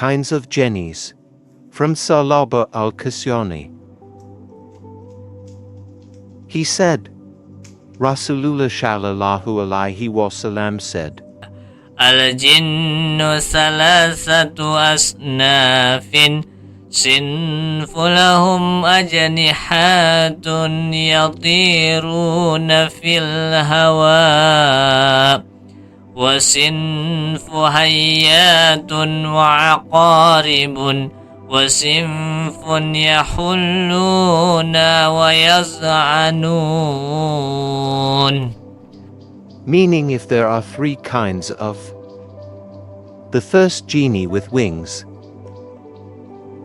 kinds of jinnis. From Salaba al-Qasyani. He said, Rasulullah sallallahu alaihi wasallam said, Al-jinnu salasatu asnafin sinfu lahum ajnihatun yatiruna fil hawa wa sinfu hayyatun wa aqaribun وَصِنْفٌ يَحُلُّونَ وَيَزْعَنُونَ. Meaning, if there are three kinds of the first genie with wings,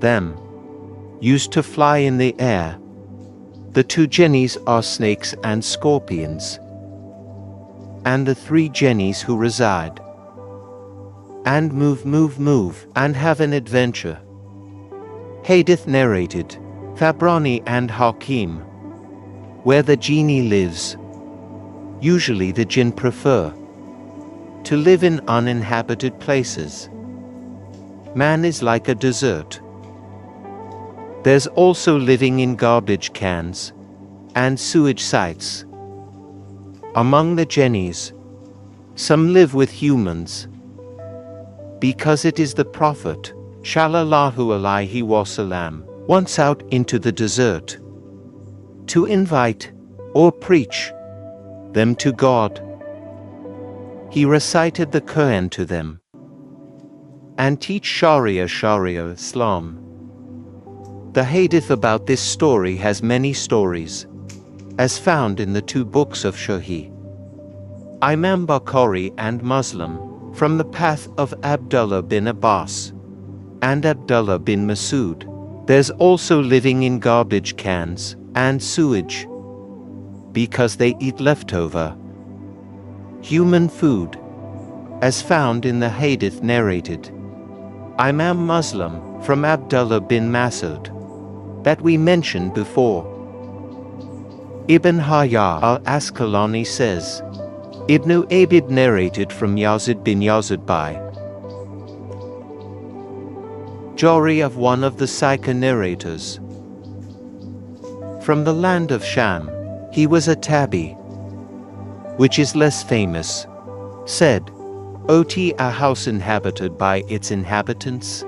them used to fly in the air. The two jinnis are snakes and scorpions, and the three jinnis who reside and move and have an adventure. Hadith narrated, Tabrani and Hakim. Where the genie lives, usually the jinn prefer to live in uninhabited places. Man is like a desert. There's also living in garbage cans and sewage sites. Among the jinnis, some live with humans, because it is the Prophet Sallallahu alaihi wasallam once out into the desert to invite or preach them to God. He recited the Qur'an to them and teach Sharia Islam. The Hadith about this story has many stories, as found in the two books of Sahih Imam Bukhari and Muslim, from the path of Abdullah bin Abbas and Abdullah bin Masud. There's also living in garbage cans and sewage, because they eat leftover human food, as found in the Hadith narrated Imam Muslim from Abdullah bin Masud that we mentioned before. Ibn Hajar al-Asqalani says, Ibn Abid narrated from Yazid bin Yazid by Jari of one of the Sika narrators. From the land of Sham, he was a tabi, which is less famous, said, "Ot a house inhabited by its inhabitants,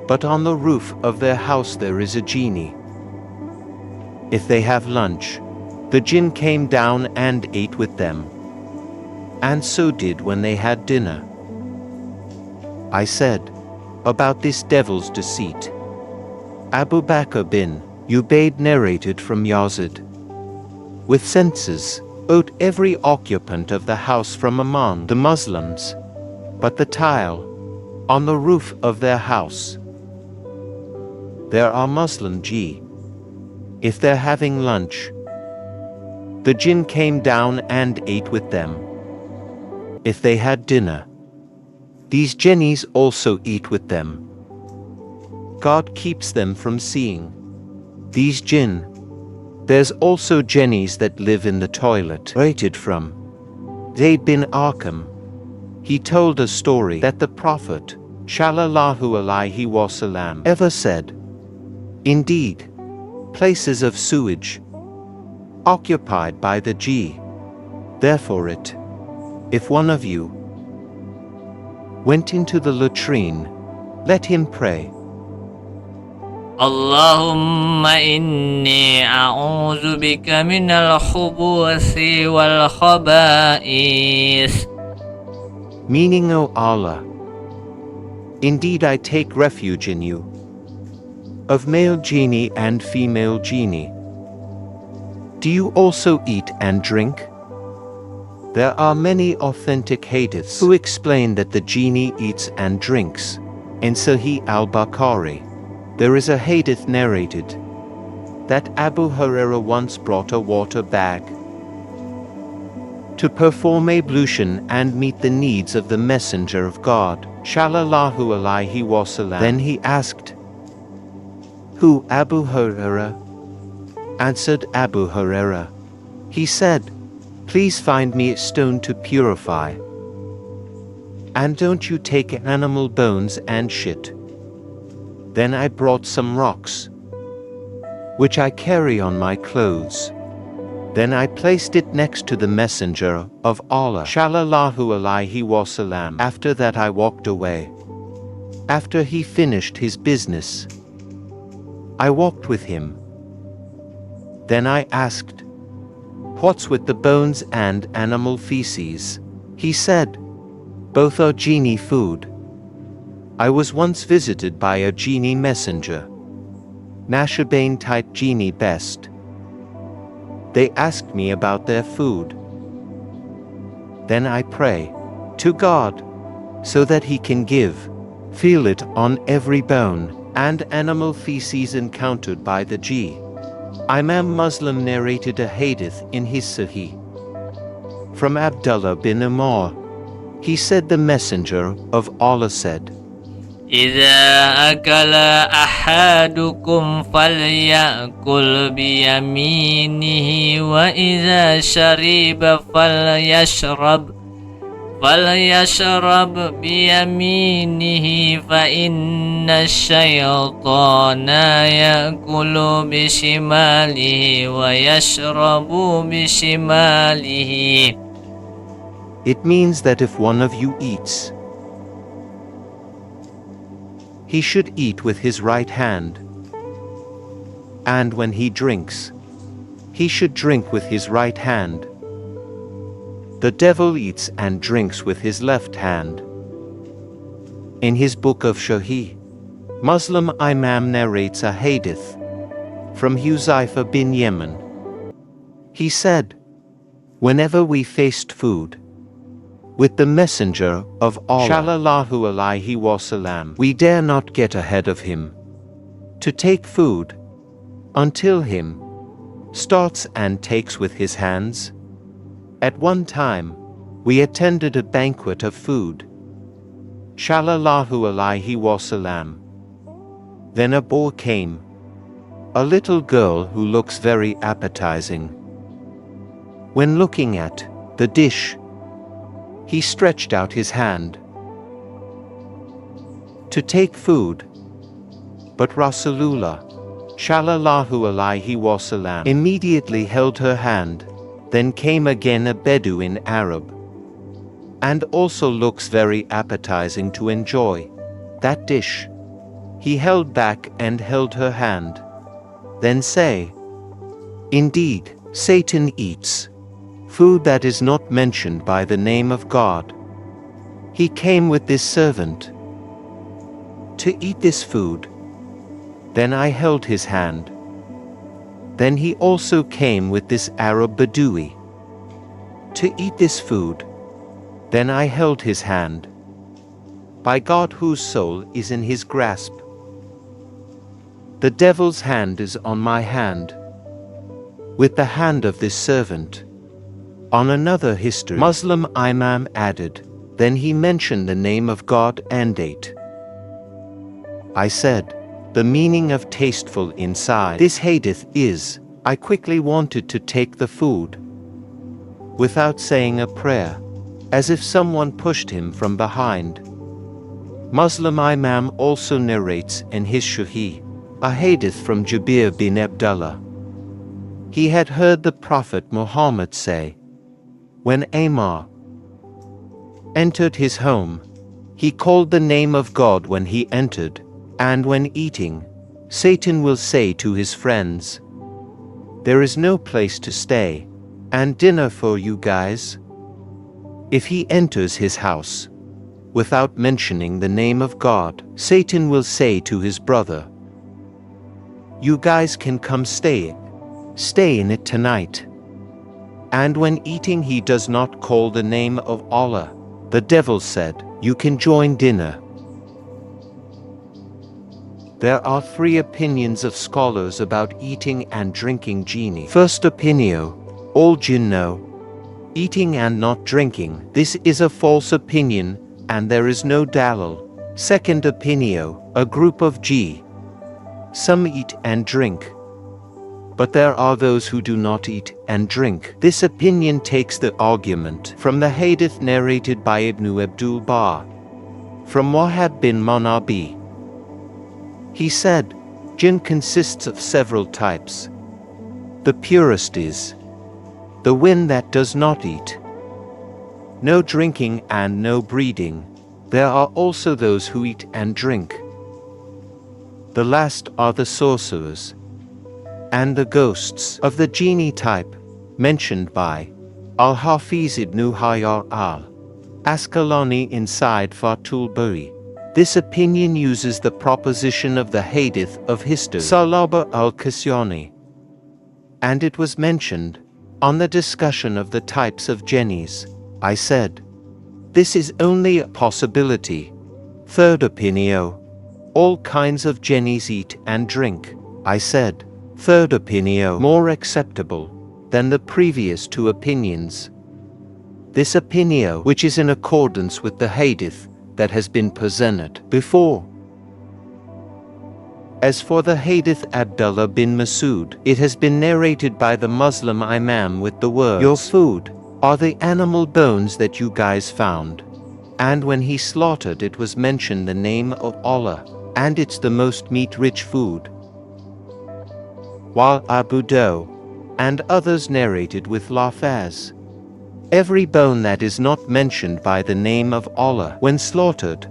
but on the roof of their house there is a genie. If they have lunch, the jinn came down and ate with them, and so did when they had dinner." I said, about this devil's deceit, Abu Bakr bin Ubaid narrated from Yazid, with censers, owed every occupant of the house from among the Muslims, but the tile on the roof of their house. There are Muslim G. If they're having lunch, the jinn came down and ate with them. If they had dinner, these jinnis also eat with them. God keeps them from seeing these jinn. There's also jinnis that live in the toilet. Rated from Zayd bin Arqam. He told a story that the Prophet Sallallahu alaihi wasallam ever said, "Indeed, places of sewage occupied by the G. Therefore if one of you went into the latrine, let him pray, Allahumma inni a'udhu bika minal khubuthi wal khaba'ith. Meaning, O Allah, indeed I take refuge in you, of male genie and female genie. Do you also eat and drink? There are many authentic hadiths who explain that the genie eats and drinks. In Sahih al-Bukhari, there is a hadith narrated that Abu Hurairah once brought a water bag to perform ablution and meet the needs of the Messenger of God, Sallallahu alaihi wasallam. Then he asked, "Who, Abu Hurairah?" Answered Abu Hurairah. He said, "Please find me a stone to purify, and don't you take animal bones and shit." Then I brought some rocks, which I carry on my clothes. Then I placed it next to the Messenger of Allah sallallahu alaihi wasallam. After that I walked away. After he finished his business, I walked with him. Then I asked, "What's with the bones and animal feces?" He said, "Both are genie food. I was once visited by a genie messenger. Nashabain type genie best. They asked me about their food. Then I pray to God so that He can feel it on every bone and animal feces encountered by the G. Imam Muslim narrated a hadith in his Sahih from Abdullah bin Umar. He said the Messenger of Allah said, إذا أكل أحدكم فليأكل بيمينه وإذا شرب فليشرب بيمينه فإن الشيطان يأكل بشماله ويشرب بشماله. It means that if one of you eats, he should eat with his right hand, and when he drinks, he should drink with his right hand. The devil eats and drinks with his left hand. In his book of Sahih, Muslim Imam narrates a hadith from Huzaifa bin Yemen. He said, "Whenever we faced food with the Messenger of Allah sallallahu alaihi wasallam, we dare not get ahead of him to take food until him starts and takes with his hands. At one time, we attended a banquet of food sallallahu alaihi wasallam. Then a boar came, a little girl who looks very appetizing. When looking at the dish, he stretched out his hand to take food, but Rasulullah sallallahu alaihi wasallam immediately held her hand. Then came again a Bedouin Arab, and also looks very appetizing to enjoy that dish. He held back and held her hand. Then say, "Indeed, Satan eats food that is not mentioned by the name of God. He came with this servant to eat this food. Then I held his hand. Then he also came with this Arab Badawi to eat this food. Then I held his hand. By God whose soul is in his grasp, the devil's hand is on my hand, with the hand of this servant." On another history, Muslim Imam added, then he mentioned the name of God and ate. I said, the meaning of tasteful inside this hadith is, I quickly wanted to take the food without saying a prayer, as if someone pushed him from behind. Muslim Imam also narrates in his Sahih a hadith from Jabir bin Abdullah. He had heard the Prophet Muhammad say, when Amar entered his home, he called the name of God when he entered, and when eating, Satan will say to his friends, "There is no place to stay, and dinner for you guys." If he enters his house without mentioning the name of God, Satan will say to his brother, "You guys can come stay in it tonight." And when eating he does not call the name of Allah, the devil said, "You can join dinner." There are three opinions of scholars about eating and drinking genie. First opinion, all jinn know eating and not drinking. This is a false opinion, and there is no dalil. Second opinion, a group of some eat and drink, but there are those who do not eat and drink. This opinion takes the argument from the hadith narrated by Ibn Abdul Bar from Wahab bin Munabi. He said, Jinn consists of several types. The purest is the wind that does not eat. No drinking and no breeding. There are also those who eat and drink. The last are the sorcerers and the ghosts of the genie type, mentioned by Al-Hafiz ibn Hajar al-Asqalani inside Fathul Bari. This opinion uses the proposition of the Hadith of history Salaba al-Kasyani, and it was mentioned on the discussion of the types of jinnis. I said, this is only a possibility. Third opinio, all kinds of jinnis eat and drink. I said, third opinio more acceptable than the previous two opinions. This opinio, which is in accordance with the hadith that has been presented before. As for the hadith Abdullah bin Masud, it has been narrated by the Muslim Imam with the words, your food are the animal bones that you guys found. And when he slaughtered it was mentioned the name of Allah, and it's the most meat-rich food. While Abu Dawud and others narrated with lafaz, every bone that is not mentioned by the name of Allah when slaughtered.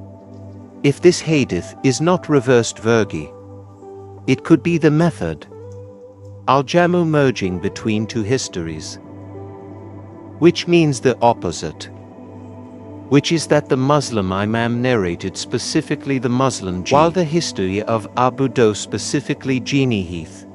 If this hadith is not reversed vergi, it could be the method al-jamu merging between two histories, which means the opposite, which is that the Muslim Imam narrated specifically the Muslim jinn, while the history of Abu Dawud specifically Jinni Heath.